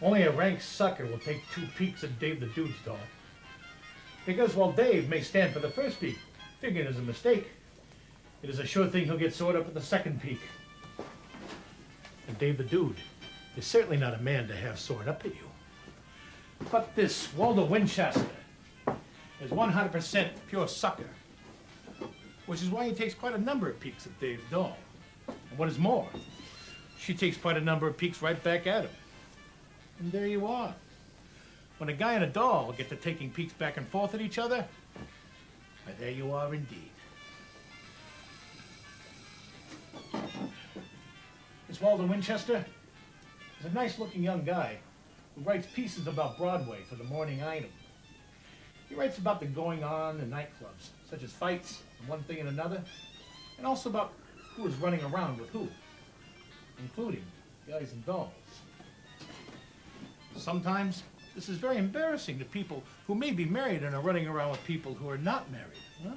Only a rank sucker will take 2 peeks at Dave the Dude's doll. Because while Dave may stand for the first peek, figuring it is a mistake, it is a sure thing he'll get sawed up at the second peek. And Dave the Dude is certainly not a man to have soared up at you. But this Waldo Winchester is 100% pure sucker, which is why he takes quite a number of peeks at Dave's doll. And what is more, she takes quite a number of peeks right back at him. And there you are. When a guy and a doll get to taking peeks back and forth at each other, why, there you are indeed. This Waldo Winchester is a nice-looking young guy who writes pieces about Broadway for the Morning Item. He writes about the going-on in nightclubs, such as fights and one thing and another, and also about who is running around with who, including guys and dolls. Sometimes this is very embarrassing to people who may be married and are running around with people who are not married. Huh?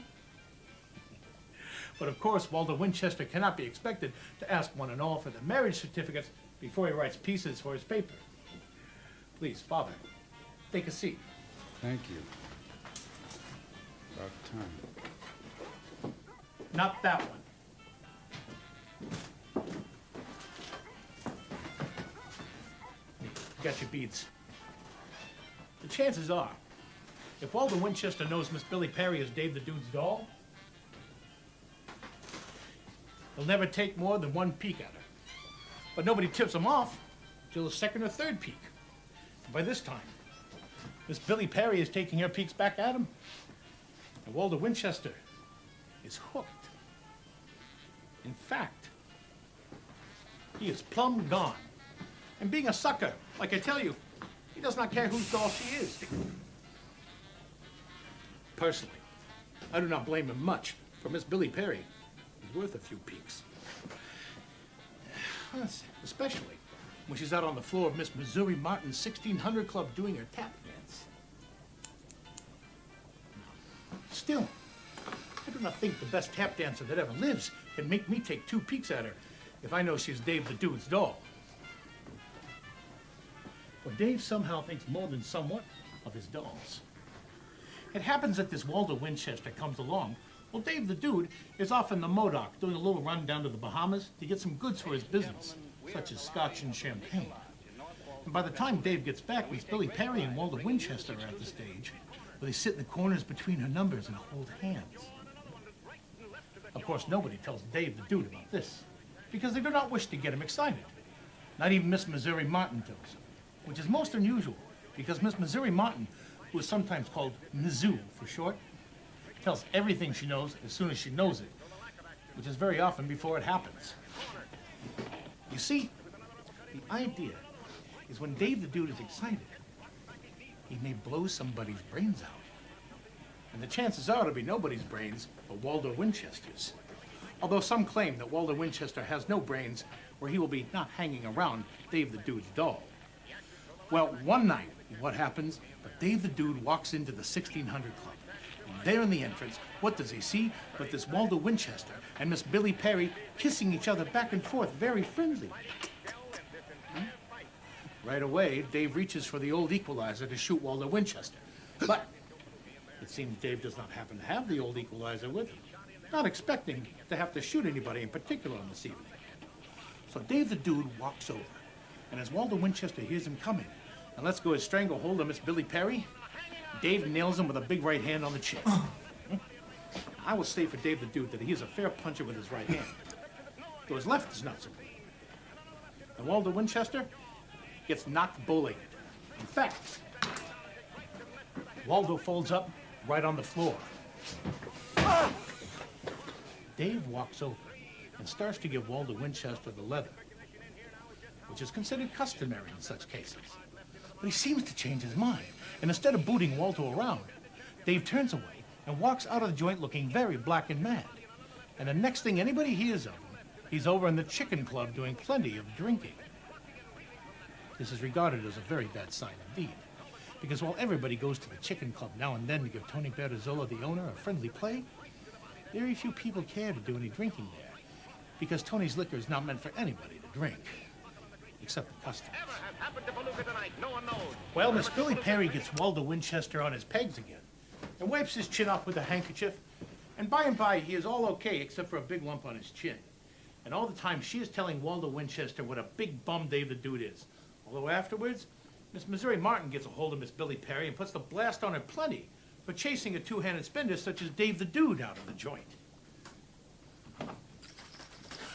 But of course, Waldo Winchester cannot be expected to ask one and all for their marriage certificates before he writes pieces for his paper. Please, Father, take a seat. Thank you. About time. Not that one. Got your beads. The chances are, if Waldo Winchester knows Miss Billy Perry is Dave the Dude's doll, he'll never take more than 1 peek at her. But nobody tips him off till the second or third peek. And by this time, Miss Billy Perry is taking her peeks back at him, and Waldo Winchester is hooked. In fact, he is plumb gone. And being a sucker, like I tell you, he does not care whose doll she is. Personally, I do not blame him much, for Miss Billy Perry is worth a few peeks. Especially when she's out on the floor of Miss Missouri Martin's 1600 Club doing her tap dance. Still, I do not think the best tap dancer that ever lives can make me take 2 peeks at her if I know she's Dave the Dude's doll. Well, Dave somehow thinks more than somewhat of his dolls. It happens that this Waldo Winchester comes along. Well, Dave the Dude is off in the Modoc doing a little run down to the Bahamas to get some goods for his business, such as scotch and champagne. And by the time Dave gets back, Miss Billy Perry and Waldo Winchester are at the stage where they sit in the corners between her numbers and hold hands. Of course, nobody tells Dave the Dude about this, because they do not wish to get him excited. Not even Miss Missouri Martin does. Which is most unusual, because Miss Missouri Martin, who is sometimes called Mizzou for short, tells everything she knows as soon as she knows it, which is very often before it happens. You see, the idea is when Dave the Dude is excited, he may blow somebody's brains out. And the chances are it'll be nobody's brains but Waldo Winchester's. Although some claim that Waldo Winchester has no brains, where he will be not hanging around Dave the Dude's doll. Well, one night, what happens? But Dave the Dude walks into the 1600 Club. And there in the entrance, what does he see but this Waldo Winchester and Miss Billy Perry kissing each other back and forth, very friendly. Right away, Dave reaches for the old equalizer to shoot Waldo Winchester. But it seems Dave does not happen to have the old equalizer with him, not expecting to have to shoot anybody in particular on this evening. So Dave the Dude walks over. And as Waldo Winchester hears him coming and lets go his stranglehold on Miss Billy Perry, Dave nails him with a big right hand on the chin. I will say for Dave the Dude that he is a fair puncher with his right hand. To his left is not so good. And Waldo Winchester gets knocked bow-legged. In fact, Waldo folds up right on the floor. Dave walks over and starts to give Waldo Winchester the leather, which is considered customary in such cases. But he seems to change his mind, and instead of booting Waldo around, Dave turns away and walks out of the joint looking very black and mad. And the next thing anybody hears of him, he's over in the chicken club doing plenty of drinking. This is regarded as a very bad sign indeed, because while everybody goes to the chicken club now and then to give Tony Bertozzola, the owner, a friendly play, very few people care to do any drinking there, because Tony's liquor is not meant for anybody to drink, except the customers. Well, Miss Billy Perry gets Waldo Winchester on his pegs again, and wipes his chin off with a handkerchief, and by he is all okay except for a big lump on his chin. And all the time she is telling Waldo Winchester what a big bum Dave the Dude is. Although afterwards, Miss Missouri Martin gets a hold of Miss Billy Perry and puts the blast on her plenty for chasing a two-handed spender such as Dave the Dude out of the joint.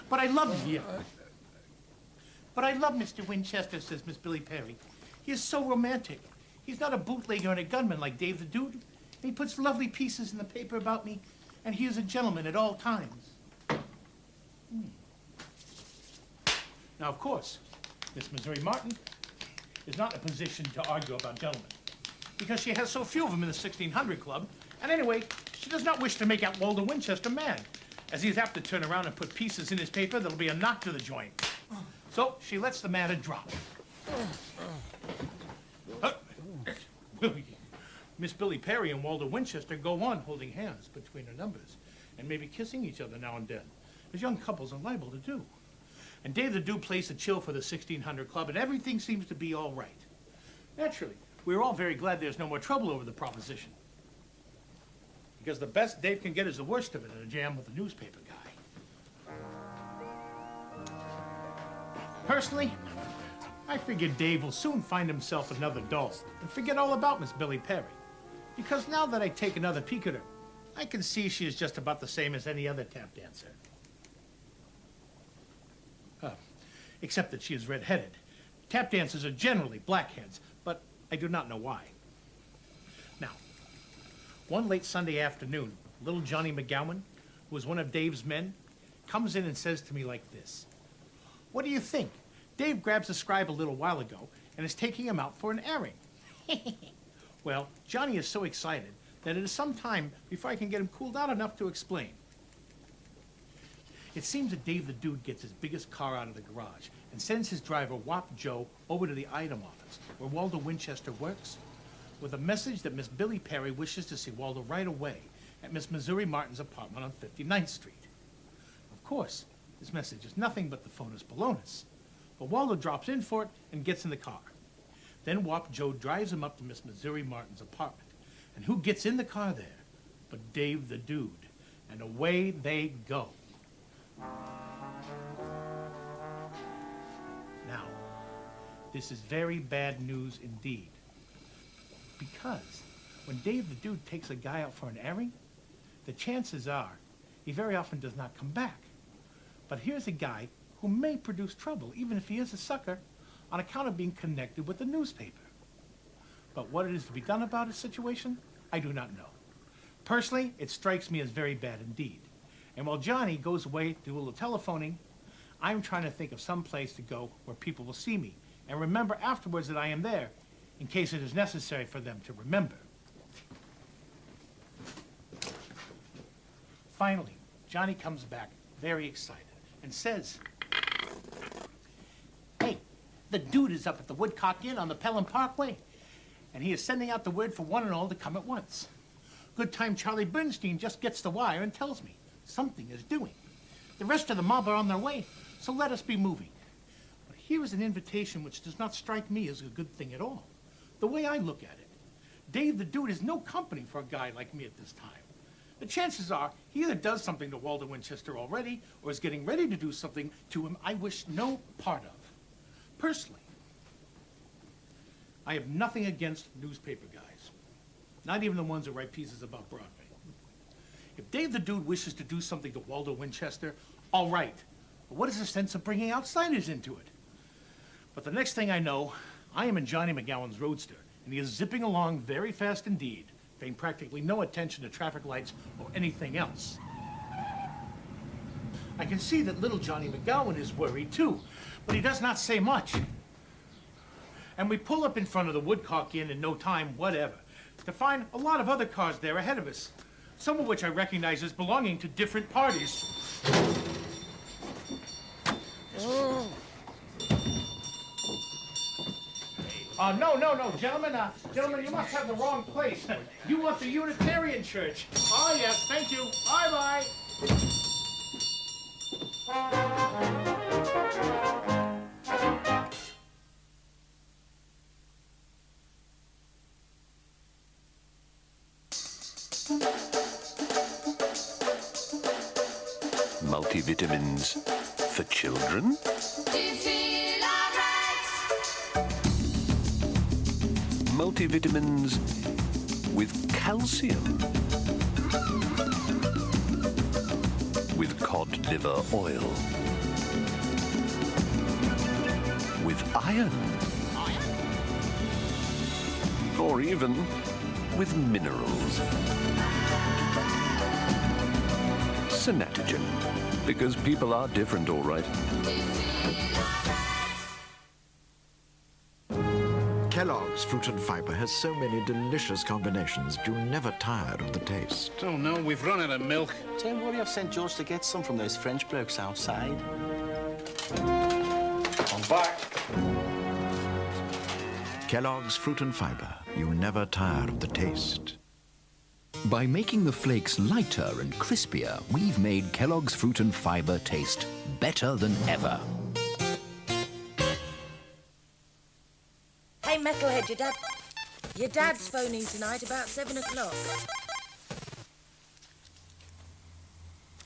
But I love Mr. Winchester, says Miss Billy Perry. He is so romantic. He's not a bootlegger and a gunman like Dave the Dude. And he puts lovely pieces in the paper about me, and he is a gentleman at all times. Now, of course, Miss Missouri Martin is not in a position to argue about gentlemen, because she has so few of them in the 1600 Club, and anyway, she does not wish to make out Waldo Winchester mad, as he's apt to turn around and put pieces in his paper that'll be a knock to the joint. So she lets the matter drop. Miss Billy Perry and Waldo Winchester go on holding hands between their numbers and maybe kissing each other now and then, as young couples are liable to do. And Dave the Dude plays the chill for the 1600 Club, and everything seems to be all right. Naturally, we're all very glad there's no more trouble over the proposition, because the best Dave can get is the worst of it in a jam with a newspaper guy. Personally, I figure Dave will soon find himself another doll and forget all about Miss Billy Perry, because now that I take another peek at her, I can see she is just about the same as any other tap dancer. Except that she is red-headed. Tap dancers are generally blackheads, but I do not know why. Now, one late Sunday afternoon, little Johnny McGowan, who was one of Dave's men, comes in and says to me like this: "What do you think? Dave grabs a scribe a little while ago and is taking him out for an airing." Well, Johnny is so excited that it is some time before I can get him cooled down enough to explain. It seems that Dave the Dude gets his biggest car out of the garage and sends his driver, Wop Joe, over to the item office where Waldo Winchester works with a message that Miss Billy Perry wishes to see Waldo right away at Miss Missouri Martin's apartment on 59th Street. Of course, this message is nothing but the phonus balonus, but Waldo drops in for it and gets in the car. Then Wop Joe drives him up to Miss Missouri Martin's apartment, and who gets in the car there but Dave the Dude, and away they go. Now, this is very bad news indeed, because when Dave the Dude takes a guy out for an airing, the chances are he very often does not come back. But here's a guy who may produce trouble, even if he is a sucker, on account of being connected with the newspaper. But what it is to be done about his situation, I do not know. Personally, it strikes me as very bad indeed. And while Johnny goes away to do a little telephoning, I'm trying to think of some place to go where people will see me and remember afterwards that I am there, in case it is necessary for them to remember. Finally, Johnny comes back very excited and says, "Hey, the Dude is up at the Woodcock Inn on the Pelham Parkway, and he is sending out the word for one and all to come at once. Good time Charlie Bernstein just gets the wire and tells me something is doing. The rest of the mob are on their way, so let us be moving. But here is an invitation which does not strike me as a good thing at all. The way I look at it, Dave the Dude is no company for a guy like me at this time. The chances are he either does something to Waldo Winchester already or is getting ready to do something to him I wish no part of. Personally, I have nothing against newspaper guys, not even the ones that write pieces about Broadway. If Dave the Dude wishes to do something to Waldo Winchester, all right, What is the sense of bringing outsiders into it? But the next thing I know, I am in Johnny McGowan's roadster, and he is zipping along very fast indeed, paying practically no attention to traffic lights or anything else. I can see that little Johnny McGowan is worried too, but he does not say much. And we pull up in front of the Woodcock Inn in no time whatever, to find a lot of other cars there ahead of us, some of which I recognize as belonging to different parties. No, gentlemen, you must have the wrong place. You want the Unitarian Church. Oh, yes, thank you. Bye-bye. Multivitamins for children? Multivitamins with calcium. With cod liver oil. With iron. Or even with minerals. Synatogen. Because people are different, all right. Kellogg's Fruit and Fiber has so many delicious combinations, you're never tired of the taste. Oh, no, we've run out of milk. Don't worry, I've sent George to get some from those French blokes outside. I'm back. Kellogg's Fruit and Fiber, you never tire of the taste. By making the flakes lighter and crispier, we've made Kellogg's Fruit and Fiber taste better than ever. Hey, Metalhead, your dad's phoning tonight about 7 o'clock.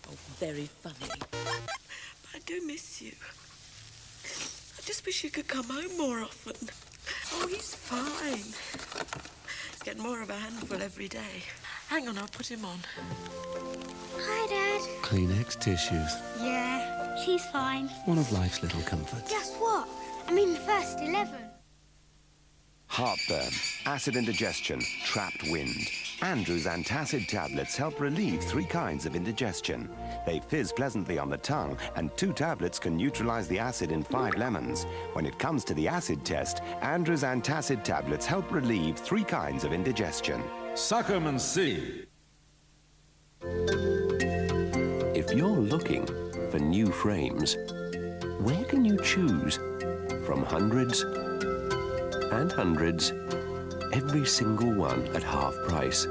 Oh, very funny. I do miss you. I just wish you could come home more often. Oh, he's fine. He's getting more of a handful every day. Hang on, I'll put him on. Hi, Dad. Kleenex tissues. Yeah, she's fine. One of life's little comforts. Guess what? I'm in the first 11. Heartburn, acid indigestion, trapped wind. Andrew's antacid tablets help relieve 3 kinds of indigestion. They fizz pleasantly on the tongue, and 2 tablets can neutralize the acid in 5 lemons. When it comes to the acid test, Andrew's antacid tablets help relieve 3 kinds of indigestion. Suck 'em and see. If you're looking for new frames, where can you choose from hundreds and hundreds, every single one at half price?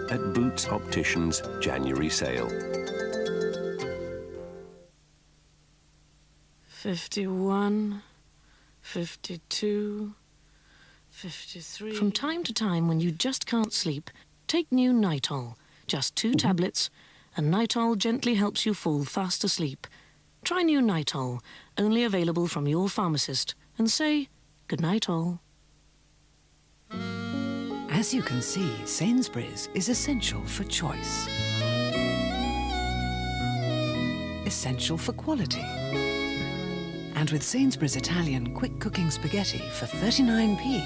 At Boots Opticians' January sale. 51, 52, 53... From time to time, when you just can't sleep, take new Nitol. Just 2 tablets, and Nitol gently helps you fall fast asleep. Try new Nitol, only available from your pharmacist, and say good night all. As you can see, Sainsbury's is essential for choice. Essential for quality. And with Sainsbury's Italian quick cooking spaghetti for 39p,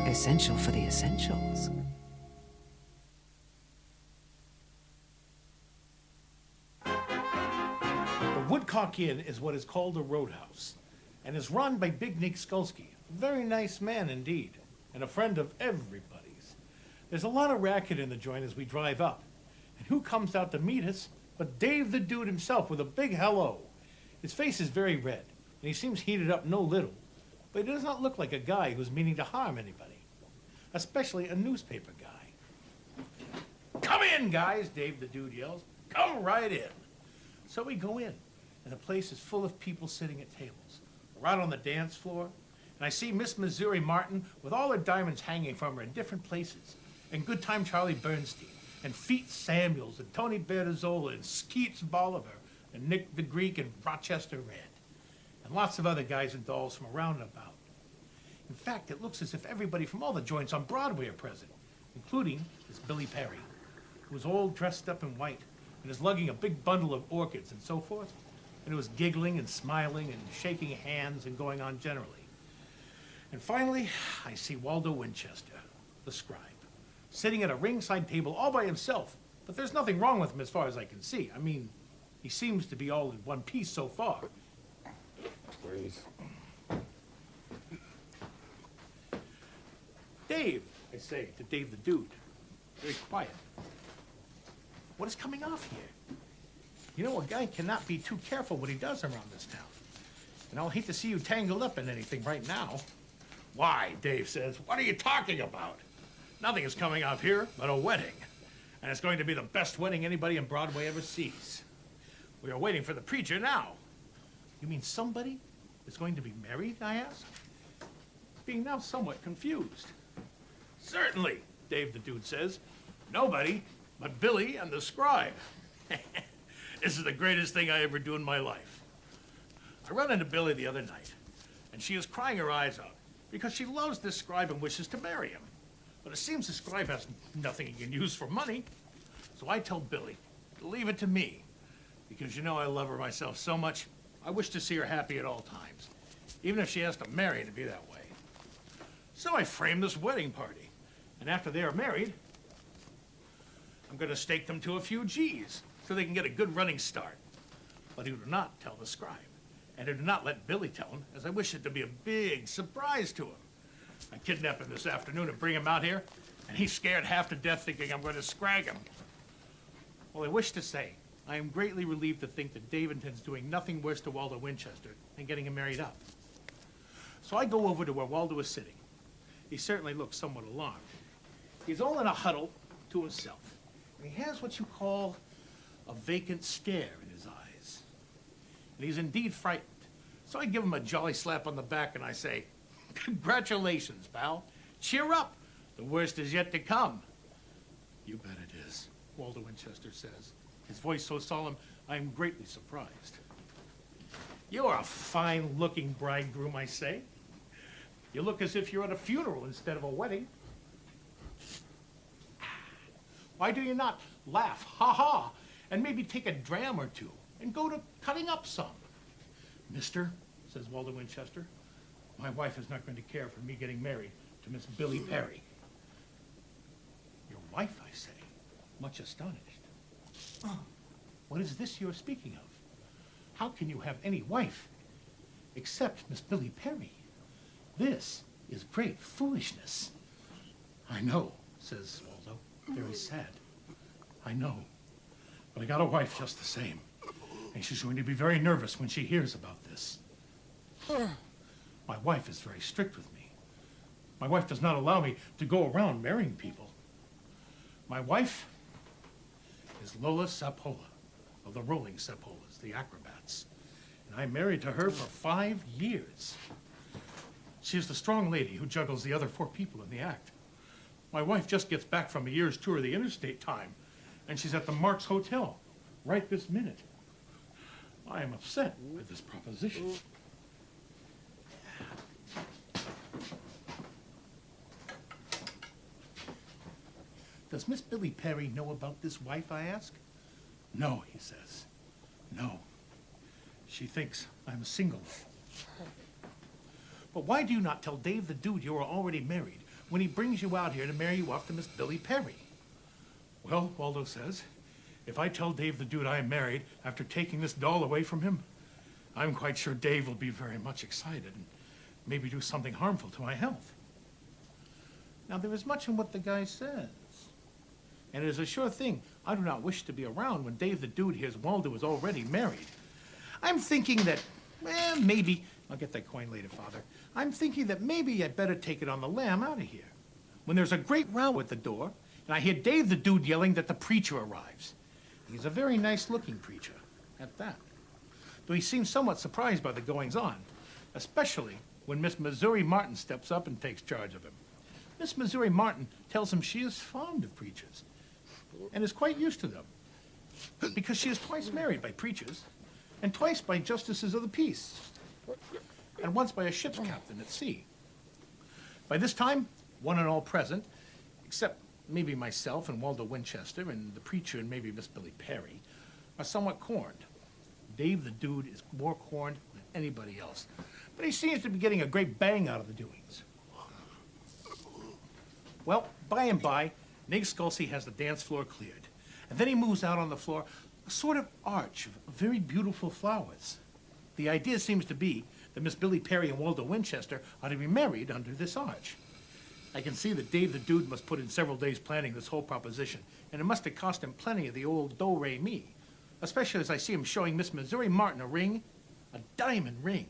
essential for the essentials. The Woodcock Inn is what is called a roadhouse, and is run by Big Nick Skulski, a very nice man indeed, and a friend of everybody's. There's a lot of racket in the joint as we drive up, and who comes out to meet us but Dave the Dude himself with a big hello. His face is very red, and he seems heated up no little, but he does not look like a guy who's meaning to harm anybody, especially a newspaper guy. Come in, guys, Dave the Dude yells. Come right in. So we go in, and the place is full of people sitting at tables. We're out on the dance floor, and I see Miss Missouri Martin with all her diamonds hanging from her in different places, and Good Time Charlie Bernstein, and Feet Samuels, and Tony Bertozzola, and Skeets Bolivar, and Nick the Greek, and Rochester Red, and lots of other guys and dolls from around and about. In fact, it looks as if everybody from all the joints on Broadway are present, including this Billy Perry, who's all dressed up in white, and is lugging a big bundle of orchids and so forth, and it was giggling and smiling and shaking hands and going on generally. And finally, I see Waldo Winchester, the scribe, sitting at a ringside table all by himself. But there's nothing wrong with him as far as I can see. I mean, he seems to be all in one piece so far. Please. Dave, I say to Dave the Dude, very quiet. What is coming off here? You know, a guy cannot be too careful what he does around this town. And I'll hate to see you tangled up in anything right now. Why, Dave says, what are you talking about? Nothing is coming off here but a wedding. And it's going to be the best wedding anybody in Broadway ever sees. We are waiting for the preacher now. You mean somebody is going to be married, I asked, being now somewhat confused. Certainly, Dave the Dude says. Nobody but Billy and the scribe. This is the greatest thing I ever do in my life. I run into Billy the other night, and she is crying her eyes out because she loves this scribe and wishes to marry him. But it seems the scribe has nothing he can use for money. So I tell Billy to leave it to me, because you know I love her myself so much, I wish to see her happy at all times, even if she has to marry to be that way. So I frame this wedding party, and after they are married, I'm going to stake them to a few G's so they can get a good running start. But I do not tell the scribe, and I do not let Billy tell him, as I wish it to be a big surprise to him. I kidnap him this afternoon and bring him out here, and he's scared half to death thinking I'm going to scrag him. Well, I wish to say, I am greatly relieved to think that Dave intends doing nothing worse to Waldo Winchester than getting him married up. So I go over to where Waldo is sitting. He certainly looks somewhat alarmed. He's all in a huddle to himself, and he has what you call a vacant stare in his eyes. And he's indeed frightened. So I give him a jolly slap on the back and I say, congratulations, pal. Cheer up. The worst is yet to come. You bet it is, Waldo Winchester says, his voice so solemn, I am greatly surprised. You're a fine-looking bridegroom, I say. You look as if you're at a funeral instead of a wedding. Why do you not laugh, ha-ha, and maybe take a dram or two and go to cutting up some? Mister, says Waldo Winchester, my wife is not going to care for me getting married to Miss Billy Perry. Your wife, I say, much astonished. Oh, what is this you're speaking of? How can you have any wife except Miss Billy Perry? This is great foolishness. I know, says Waldo, very sad. I know, but I got a wife just the same, and she's going to be very nervous when she hears about this. My wife is very strict with me. My wife does not allow me to go around marrying people. My wife is Lola Sapola of the Rolling Sapolas, the acrobats, and I'm married to her for 5 years. She is the strong lady who juggles the other 4 people in the act. My wife just gets back from a year's tour of the interstate time, and she's at the Marks Hotel right this minute. I am upset with this proposition. Does Miss Billy Perry know about this wife, I ask? No, he says. No. She thinks I'm single. But why do you not tell Dave the Dude you are already married when he brings you out here to marry you off to Miss Billy Perry? Well, Waldo says, if I tell Dave the Dude I am married after taking this doll away from him, I'm quite sure Dave will be very much excited and maybe do something harmful to my health. Now, there is much in what the guy says. And it is a sure thing I do not wish to be around when Dave the Dude hears Waldo is already married. I'm thinking that, maybe, I'll get that coin later, Father. I'm thinking that maybe I'd better take it on the lam out of here. When there's a great row at the door, and I hear Dave the Dude yelling that the preacher arrives. He's a very nice-looking preacher, at that. Though he seems somewhat surprised by the goings-on, especially when Miss Missouri Martin steps up and takes charge of him. Miss Missouri Martin tells him she is fond of preachers and is quite used to them because she is twice married by preachers and twice by justices of the peace and once by a ship's captain at sea. By this time, one and all present, except maybe myself and Waldo Winchester and the preacher and maybe Miss Billy Perry, are somewhat corned. Dave the Dude is more corned than anybody else, but he seems to be getting a great bang out of the doings. Well, by and by, Nig Sculsey has the dance floor cleared, and then he moves out on the floor a sort of arch of very beautiful flowers. The idea seems to be that Miss Billy Perry and Waldo Winchester are to be married under this arch. I can see that Dave the Dude must put in several days planning this whole proposition, and it must have cost him plenty of the old do-re-mi, especially as I see him showing Miss Missouri Martin a ring, a diamond ring,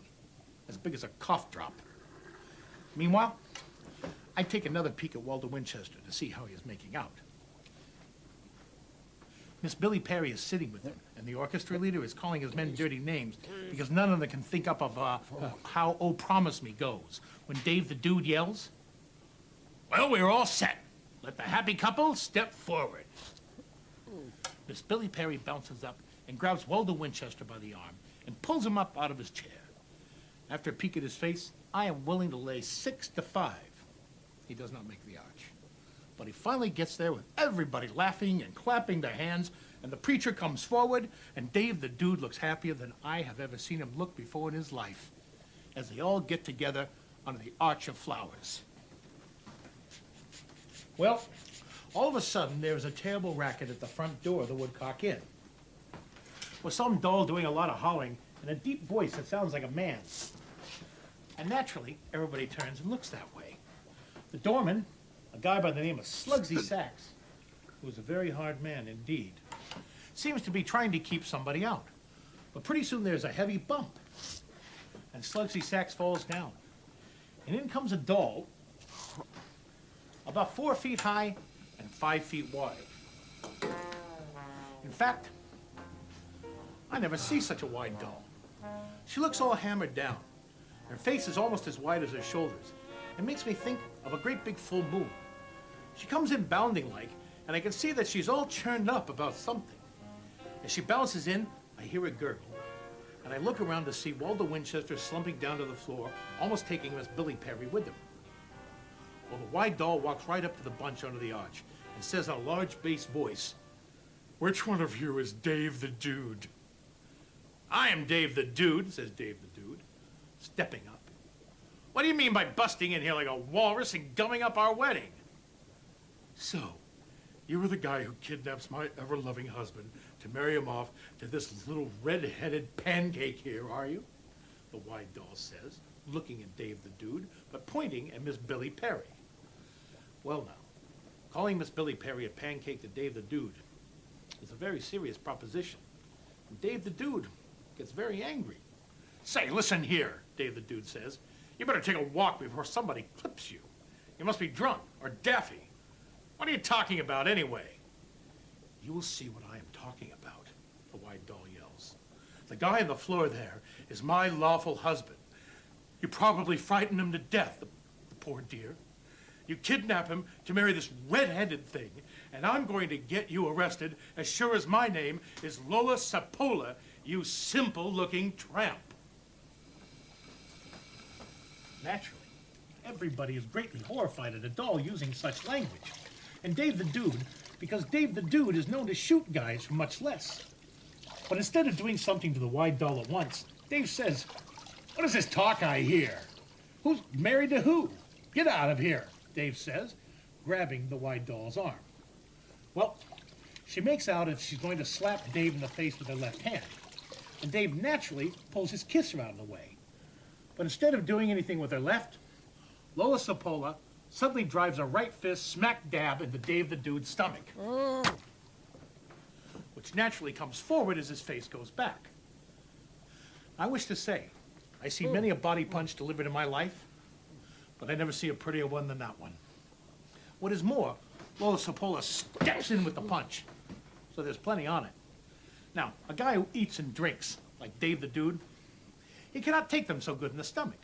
as big as a cough drop. Meanwhile, I take another peek at Waldo Winchester to see how he is making out. Miss Billy Perry is sitting with him, and the orchestra leader is calling his men dirty names because none of them can think up of how "Oh, Promise Me" goes. When Dave the Dude yells, "Well, we're all set. Let the happy couple step forward." Miss Billy Perry bounces up and grabs Waldo Winchester by the arm and pulls him up out of his chair. After a peek at his face, I am willing to lay 6-5. He does not make the arch. But he finally gets there with everybody laughing and clapping their hands, and the preacher comes forward, and Dave the Dude looks happier than I have ever seen him look before in his life, as they all get together under the arch of flowers. Well, all of a sudden, there is a terrible racket at the front door of the Woodcock Inn, with some doll doing a lot of hollering and a deep voice that sounds like a man's. And naturally, everybody turns and looks that way. The doorman, a guy by the name of Slugsy Sachs, who is a very hard man indeed, seems to be trying to keep somebody out. But pretty soon there's a heavy bump, and Slugsy Sachs falls down. And in comes a doll about 4 feet high and 5 feet wide. In fact, I never see such a wide doll. She looks all hammered down. Her face is almost as wide as her shoulders. It makes me think of a great big full moon. She comes in bounding like, and I can see that she's all churned up about something. As she bounces in, I hear a gurgle, and I look around to see Waldo Winchester slumping down to the floor, almost taking Miss Billy Perry with him. Well, the wide doll walks right up to the bunch under the arch and says in a large bass voice, "Which one of you is Dave the Dude?" "I am Dave the Dude," says Dave the Dude, stepping up. "What do you mean by busting in here like a walrus and gumming up our wedding?" "So, you were the guy who kidnaps my ever-loving husband to marry him off to this little red-headed pancake here, are you?" the wide doll says, looking at Dave the Dude, but pointing at Miss Billy Perry. Well now, calling Miss Billy Perry a pancake to Dave the Dude is a very serious proposition. And Dave the Dude gets very angry. "Say, listen here," Dave the Dude says. "You better take a walk before somebody clips you. You must be drunk or daffy. What are you talking about anyway?" "You will see what I am talking about," the wide doll yells. "The guy on the floor there is my lawful husband. You probably frightened him to death, the poor dear. You kidnap him to marry this red-headed thing, and I'm going to get you arrested as sure as my name is Lola Sapola, you simple-looking tramp." Naturally, everybody is greatly horrified at a doll using such language. And Dave the Dude, because Dave the Dude is known to shoot guys for much less. But instead of doing something to the wide doll at once, Dave says, "What is this talk I hear? Who's married to who? Get out of here," Dave says, grabbing the wide doll's arm. Well, she makes out as she's going to slap Dave in the face with her left hand. And Dave naturally pulls his kisser out of the way. But instead of doing anything with her left, Lola Sapola suddenly drives a right fist smack dab into Dave the Dude's stomach, which naturally comes forward as his face goes back. I wish to say, I see many a body punch delivered in my life, but I never see a prettier one than that one. What is more, Lola Sapola steps in with the punch, so there's plenty on it. Now, a guy who eats and drinks, like Dave the Dude, he cannot take them so good in the stomach.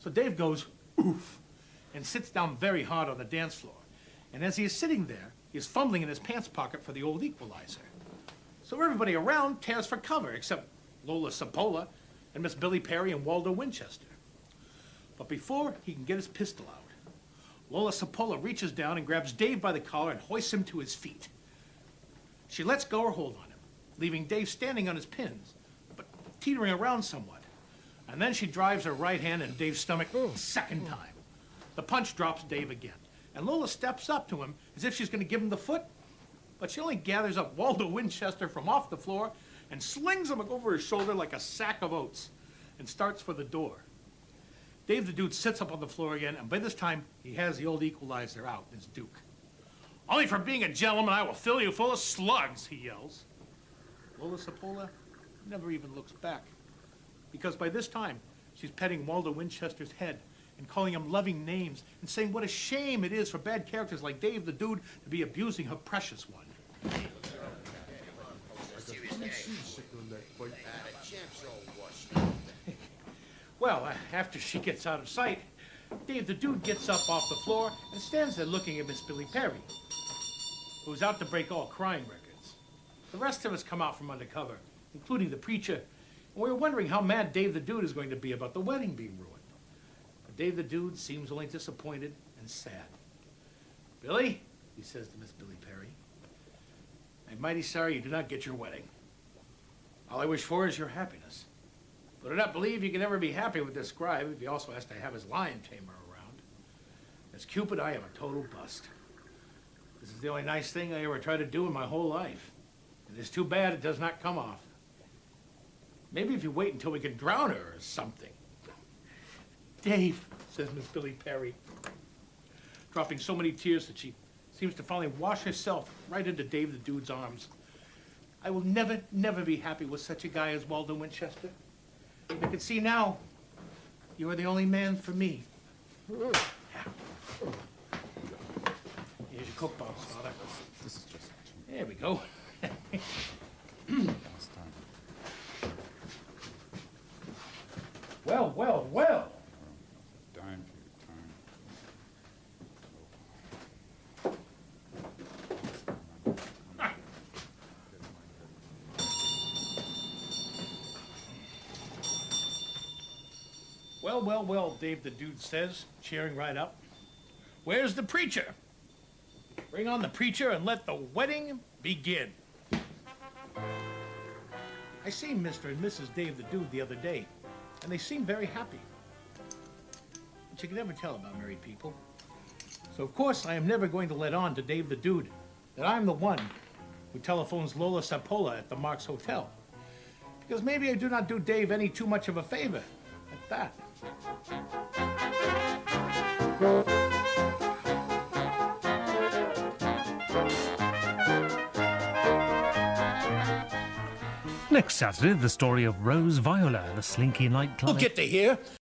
So Dave goes, "Oof," and sits down very hard on the dance floor. And as he is sitting there, he is fumbling in his pants pocket for the old equalizer. So everybody around tears for cover, except Lola Sapola and Miss Billy Perry and Waldo Winchester. But before he can get his pistol out, Lola Sapola reaches down and grabs Dave by the collar and hoists him to his feet. She lets go her hold on him, leaving Dave standing on his pins, but teetering around somewhat. And then she drives her right hand in Dave's stomach a second time. The punch drops Dave again, and Lola steps up to him as if she's going to give him the foot, but she only gathers up Waldo Winchester from off the floor and slings him over his shoulder like a sack of oats and starts for the door. Dave the Dude sits up on the floor again, and by this time, he has the old equalizer out, his Duke. "Only for being a gentleman, I will fill you full of slugs," he yells. Lola Sapola never even looks back, because by this time, she's petting Waldo Winchester's head and calling him loving names and saying what a shame it is for bad characters like Dave the Dude to be abusing her precious one. Well, after she gets out of sight, Dave the Dude gets up off the floor and stands there looking at Miss Billy Perry, who's out to break all crime records. The rest of us come out from undercover, including the preacher, and we're wondering how mad Dave the Dude is going to be about the wedding being ruined. But Dave the Dude seems only disappointed and sad. "Billy," he says to Miss Billy Perry, "I'm mighty sorry you do not get your wedding. All I wish for is your happiness. But I do not believe you can ever be happy with this scribe if he also has to have his lion tamer around. As Cupid, I am a total bust. This is the only nice thing I ever tried to do in my whole life. And it's too bad it does not come off. Maybe if you wait until we can drown her or something." "Dave," says Miss Billy Perry, dropping so many tears that she seems to finally wash herself right into Dave the Dude's arms. "I will never, never be happy with such a guy as Waldo Winchester. I can see now you are the only man for me." Here's your Coke bottle, Father. This is just... There we go. last time. Well, well, well. Dime for your time. Well, well, well, Dave the Dude says, cheering right up. "Where's the preacher? Bring on the preacher and let the wedding begin." I seen Mr. and Mrs. Dave the Dude the other day, and they seemed very happy. But you can never tell about married people. So, of course, I am never going to let on to Dave the Dude that I'm the one who telephones Lola Sapola at the Marks Hotel. Because maybe I do not do Dave any too much of a favor at that. Next Saturday, the story of Rose Viola, the Slinky nightclub. We'll get to hear